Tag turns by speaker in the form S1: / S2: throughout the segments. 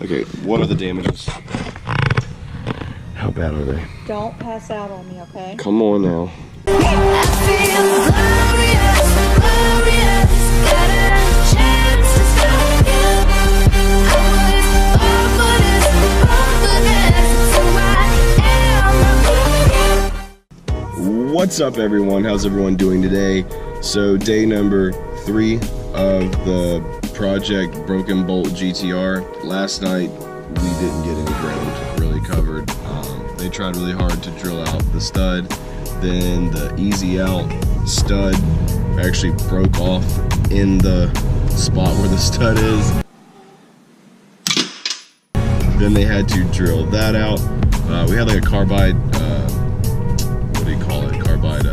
S1: Okay, what are the damages? How bad are they?
S2: Don't pass out on me, okay?
S1: Come on now. What's up, everyone? How's everyone doing today? So day number 3 of the project Broken Bolt GTR. Last night we didn't get any ground really covered. They tried really hard to drill out the stud. Then the easy out stud actually broke off in the spot where the stud is. Then they had to drill that out. We had like a carbide, what do you call it? Carbide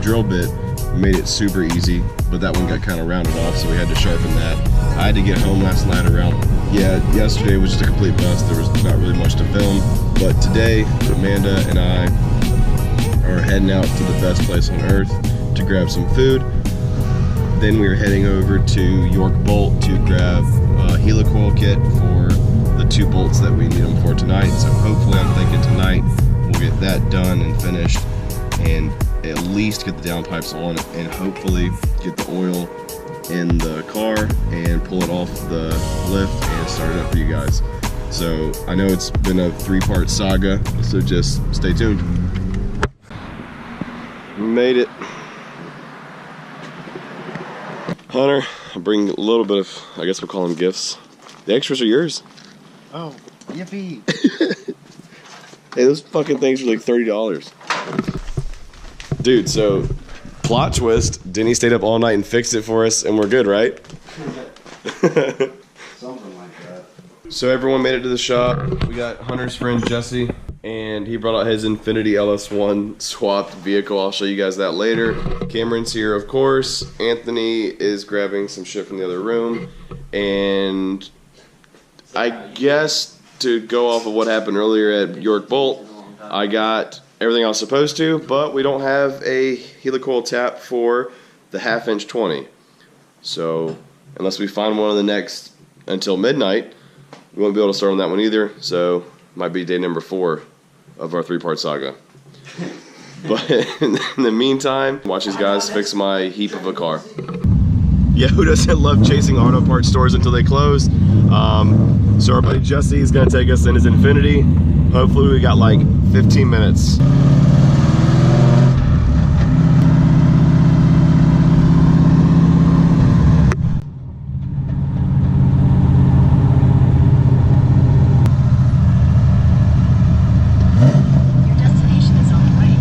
S1: drill bit. Made it super easy, but that one got kind of rounded off, so we had to sharpen that. I had to get home last night around, yesterday was just a complete bust. There was not really much to film, but today Amanda and I are heading out to the best place on earth to grab some food. Then we are heading over to York Bolt to grab a helicoil kit for the 2 bolts that we need them for tonight. So hopefully, I'm thinking tonight we'll get that done and finished, and at least get the downpipes on, and hopefully get the oil in the car and pull it off the lift and start it up for you guys. So I know it's been a 3-part saga, so just stay tuned. Made it. Hunter, I'll bring a little bit of, I guess we'll call them gifts. The extras are yours.
S3: Oh, yippee.
S1: Hey, those fucking things are like $30. Dude, so plot twist, Denny stayed up all night and fixed it for us, and we're good, right?
S3: Something like that.
S1: So everyone made it to the shop. We got Hunter's friend Jesse, and he brought out his Infinity LS1 swapped vehicle. I'll show you guys that later. Cameron's here, of course. Anthony is grabbing some shit from the other room, and I guess to go off of what happened earlier at York Bolt, I got everything I was supposed to, but we don't have a helicoil tap for the 1/2" 20. So unless we find one in the next until midnight, we won't be able to start on that one either. So might be day number 4 of our 3-part saga. But in the meantime, watch these guys fix my heap of a car. Yeah, who doesn't love chasing auto parts stores until they close? So our buddy Jesse is gonna take us in his Infinity. Hopefully we got like 15 minutes.
S4: Your destination is on the right.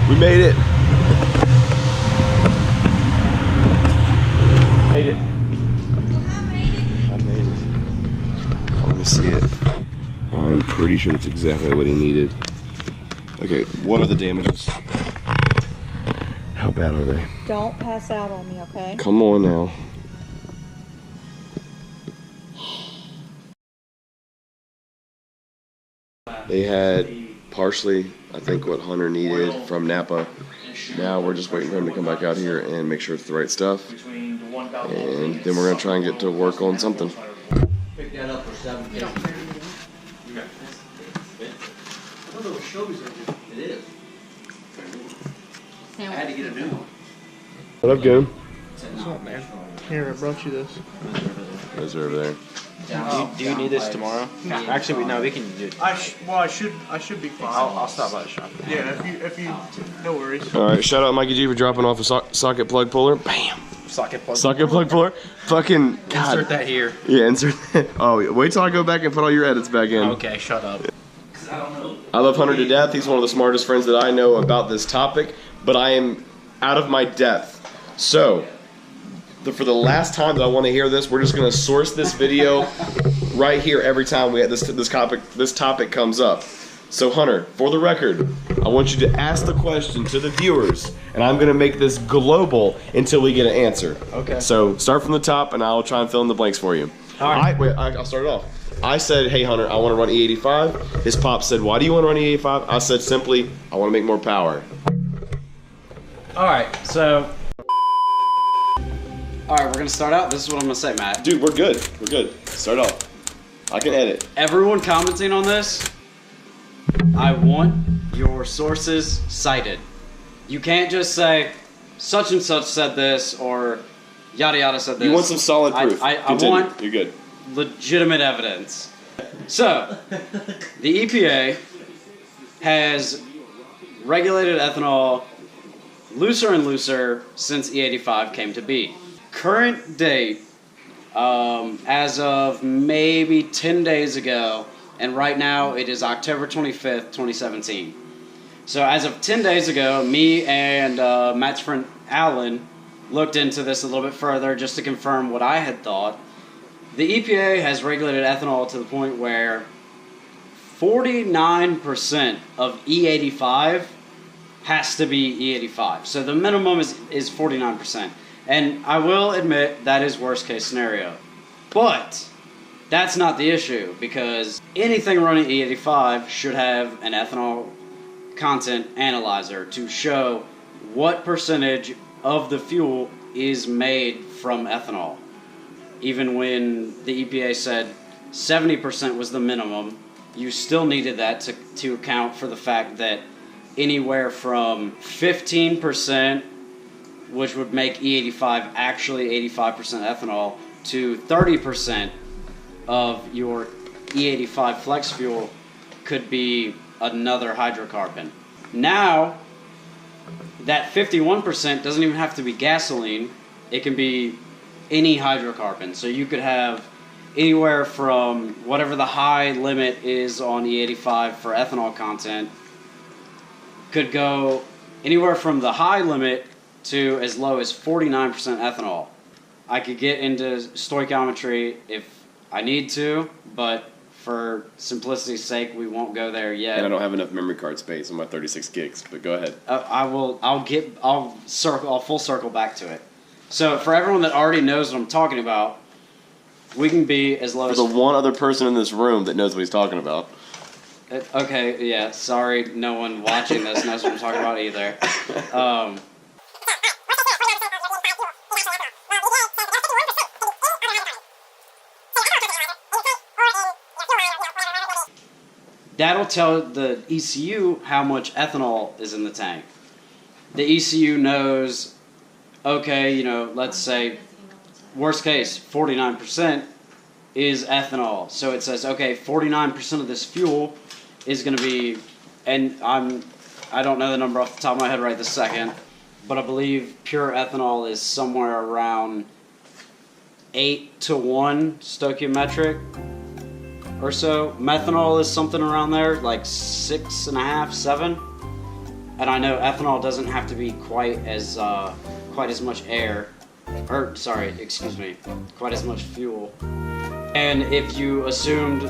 S1: We made it. Made it. I made it. Let me see it. I'm pretty sure it's exactly what he needed. Okay, what are the damages? How bad are they?
S2: Don't pass out on me, okay?
S1: Come on now. They had partially, I think, what Hunter needed from Napa. Now we're just waiting for him to come back out here and make sure it's the right stuff. And then we're going to try and get to work on something.
S3: Pick that up for $7. It is. I had to get a new one.
S1: What up, Goon?
S5: What's up, man? Here, I brought you this.
S1: Those are over there.
S5: Do you need this tomorrow? Actually, we can do it. I should be. I'll stop by the shop. Yeah, if you, no worries.
S1: All right, shout out Mikey G for dropping off a socket plug puller. Bam.
S5: Socket plug.
S1: Socket plug puller. Fucking God.
S5: Insert that here.
S1: Yeah, insert that. Oh, wait till I go back and put all your edits back in.
S5: Okay, shut up.
S1: I love Hunter to death. He's one of the smartest friends that I know about this topic, but I am out of my depth. So, for the last time that I want to hear this, we're just going to source this video right here every time we have this topic comes up. So Hunter, for the record, I want you to ask the question to the viewers, and I'm going to make this global until we get an answer.
S5: Okay.
S1: So start from the top, and I'll try and fill in the blanks for you.
S5: All right.
S1: I'll start it off. I said, hey Hunter, I want to run E85. His pop said, why do you want to run E85? I said simply, I want to make more power.
S5: All right, so
S6: All right, we're gonna start out. This is what I'm gonna say, Matt.
S1: Dude, we're good. We're good. Start off. I can edit.
S6: Everyone commenting on this, I want your sources cited. You can't just say such and such said this or yada yada said this.
S1: You want some solid proof.
S6: I want
S1: You're good.
S6: legitimate evidence. So, the EPA has regulated ethanol looser and looser since E85 came to be. Current date, as of maybe 10 days ago, and right now it is October 25th, 2017. So as of 10 days ago, me and Matt's friend Alan looked into this a little bit further just to confirm what I had thought. The EPA has regulated ethanol to the point where 49% of E85 has to be E85. So the minimum is 49%. And I will admit that is worst case scenario. But that's not the issue, because anything running E85 should have an ethanol content analyzer to show what percentage of the fuel is made from ethanol. Even when the EPA said 70% was the minimum, you still needed that to account for the fact that anywhere from 15%, which would make E85 actually 85% ethanol, to 30% of your E85 flex fuel could be another hydrocarbon. Now, that 51% doesn't even have to be gasoline. It can be any hydrocarbon. So you could have anywhere from whatever the high limit is on E85 for ethanol content, could go anywhere from the high limit to as low as 49% ethanol. I could get into stoichiometry if I need to, but for simplicity's sake, we won't go there yet.
S1: And I don't have enough memory card space on my 36 gigs, but go ahead.
S6: I'll full circle back to it. So for everyone that already knows what I'm talking about, we can be as low as...
S1: There's one other person in this room that knows what he's talking about.
S6: Okay, yeah, sorry, no one watching this knows what I'm talking about either. That'll tell the ECU how much ethanol is in the tank. The ECU knows, okay, let's say, worst case, 49% is ethanol. So it says, okay, 49% of this fuel is going to be, and I don't know the number off the top of my head right this second, but I believe pure ethanol is somewhere around 8-to-1 stoichiometric or so. Methanol is something around there, like 6.5, 7. And I know ethanol doesn't have to be quite as much quite as much fuel. And if you assumed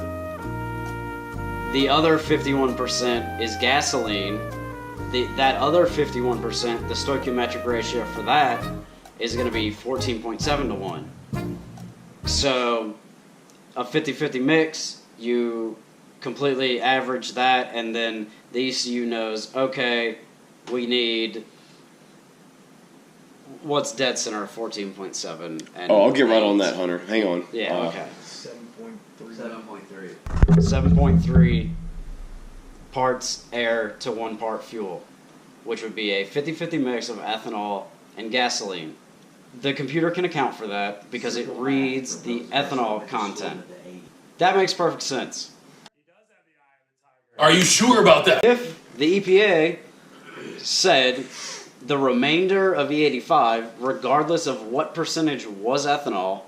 S6: the other 51% is gasoline, that other 51%, the stoichiometric ratio for that is going to be 14.7 to 1. So a 50-50 mix, you completely average that, and then the ECU knows, okay, we need, what's dead center of 14.7?
S1: I'll get right on that, Hunter. Hang on.
S6: Yeah, okay.
S3: 7.3.
S6: 7.3 parts air to 1 part fuel, which would be a 50-50 mix of ethanol and gasoline. The computer can account for that because it reads the ethanol content. That makes perfect sense.
S7: Are you sure about that?
S6: If the EPA said the remainder of E85, regardless of what percentage was ethanol,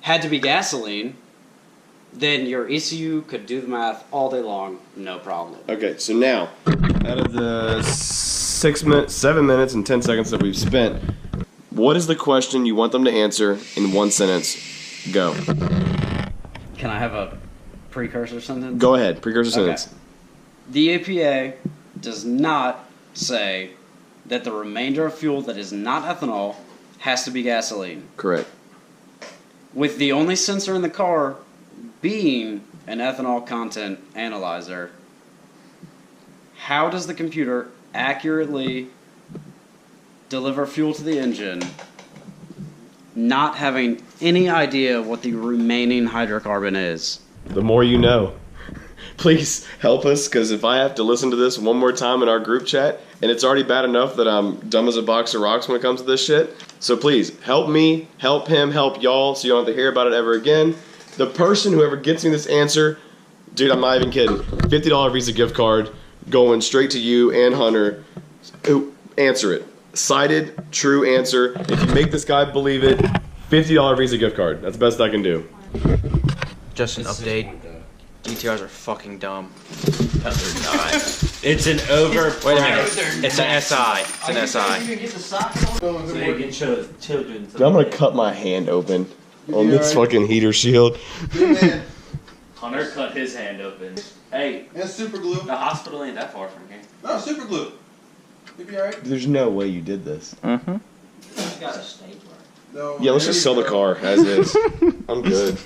S6: had to be gasoline, then your ECU could do the math all day long, no problem.
S1: Okay, so now, out of the 7 minutes and 10 seconds that we've spent, what is the question you want them to answer in 1 sentence? Go.
S6: Can I have a precursor sentence?
S1: Go ahead, precursor sentence.
S6: The EPA does not say that the remainder of fuel that is not ethanol has to be gasoline.
S1: Correct.
S6: With the only sensor in the car being an ethanol content analyzer, how does the computer accurately deliver fuel to the engine not having any idea what the remaining hydrocarbon is.
S1: The more you know. Please help us, because if I have to listen to this one more time in our group chat, and it's already bad enough that I'm dumb as a box of rocks when it comes to this shit, so please help me, help him, help y'all, so you don't have to hear about it ever again. The person, whoever gets me this answer, dude, I'm not even kidding, $50 Visa gift card going straight to you and Hunter. Answer it. Cited, true answer. If you make this guy believe it, $50 Visa gift card. That's the best I can do.
S5: Just an update. GTRs are fucking dumb.
S8: No, they're not. It's an over.
S5: Wait a minute. It's an SI. It's an SI.
S8: So you can show the children.
S1: Dude, I'm gonna cut my hand open on this fucking heater shield.
S8: Hunter cut his hand open. Hey,
S9: That's super glue.
S8: the hospital ain't that far from here.
S9: No, super glue. You'll be alright.
S1: There's no way you did this.
S5: Mm-hmm.
S3: He's got a stapler.
S9: No.
S1: Yeah, let's just sell the car as is. I'm good.